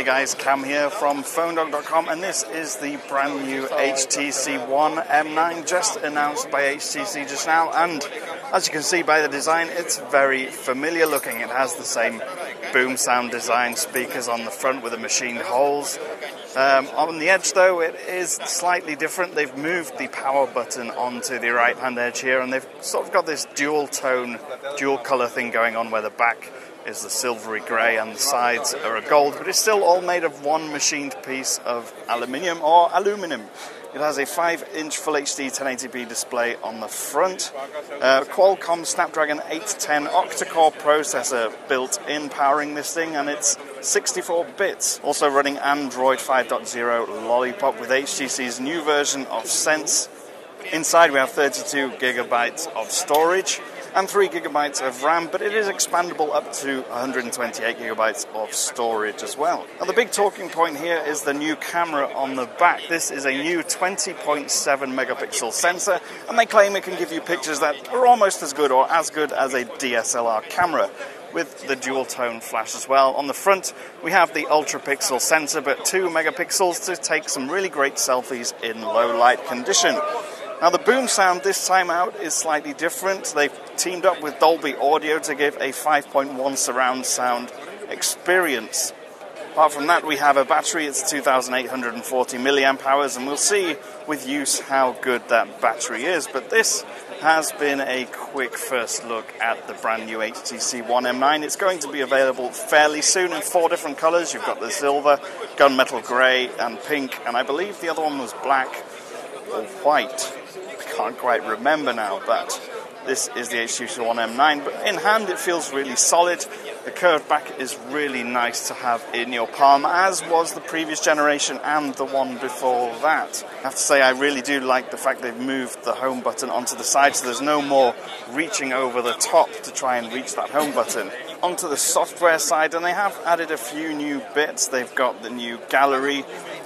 Hey guys, Cam here from PhoneDog.com, and this is the brand new HTC One M9 just announced by HTC just now, and as you can see by the design, it's very familiar looking. It has the same boom sound design, speakers on the front with the machined holes. On the edge though, it is slightly different. They've moved the power button onto the right hand edge here, and they've sort of got this dual tone, dual colour thing going on where the back is the silvery grey and the sides are a gold, but it's still all made of one machined piece of aluminium or aluminum. It has a 5-inch Full HD 1080p display on the front, Qualcomm Snapdragon 810 octa-core processor built in powering this thing, and it's 64 bits. Also running Android 5.0 Lollipop with HTC's new version of Sense. Inside we have 32 gigabytes of storage and 3 gigabytes of RAM, but it is expandable up to 128 gigabytes of storage as well. Now the big talking point here is the new camera on the back. This is a new 20.7 megapixel sensor, and they claim it can give you pictures that are almost as good or as good as a DSLR camera, with the dual tone flash as well. On the front we have the ultra pixel sensor, but 2 megapixels to take some really great selfies in low light condition. Now the boom sound this time out is slightly different. They've teamed up with Dolby Audio to give a 5.1 surround sound experience. Apart from that, we have a battery. It's 2,840 milliamp hours, and we'll see with use how good that battery is. But this has been a quick first look at the brand new HTC One M9. It's going to be available fairly soon in 4 different colours. You've got the silver, gunmetal grey and pink, and I believe the other one was black or white. I can't quite remember now, but this is the HTC One M9. But in hand it feels really solid. The curved back is really nice to have in your palm, as was the previous generation and the one before that. I have to say I really do like the fact they've moved the home button onto the side, so there's no more reaching over the top to try and reach that home button. Onto the software side, and they have added a few new bits. They've got the new gallery,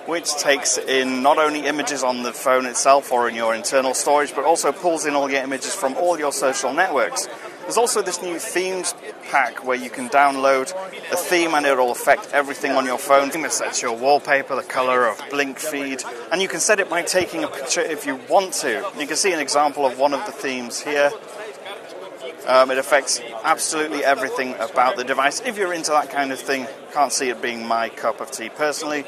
which takes in not only images on the phone itself or in your internal storage, but also pulls in all your images from all your social networks. There's also this new themes pack where you can download a theme and it'll affect everything on your phone. It sets your wallpaper, the color of blink feed, and you can set it by taking a picture if you want to. You can see an example of one of the themes here. It affects absolutely everything about the device. If you're into that kind of thing, can't see it being my cup of tea personally,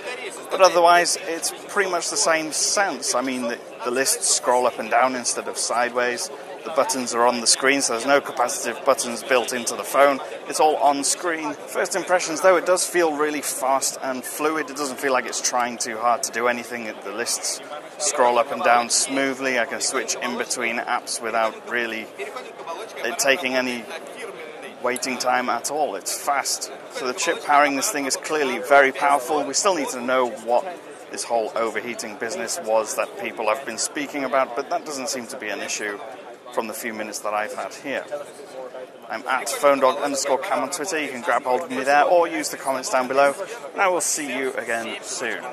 but otherwise it's pretty much the same sense. I mean, the lists scroll up and down instead of sideways. The buttons are on the screen, so there's no capacitive buttons built into the phone. It's all on screen. First impressions, though, it does feel really fast and fluid. It doesn't feel like it's trying too hard to do anything. The lists scroll up and down smoothly. I can switch in between apps without really it taking any waiting time at all. It's fast. So the chip powering this thing is clearly very powerful. We still need to know what this whole overheating business was that people have been speaking about, but that doesn't seem to be an issue from the few minutes that I've had here. I'm at PhoneDog_Cam on Twitter. You can grab hold of me there or use the comments down below, and I will see you again soon.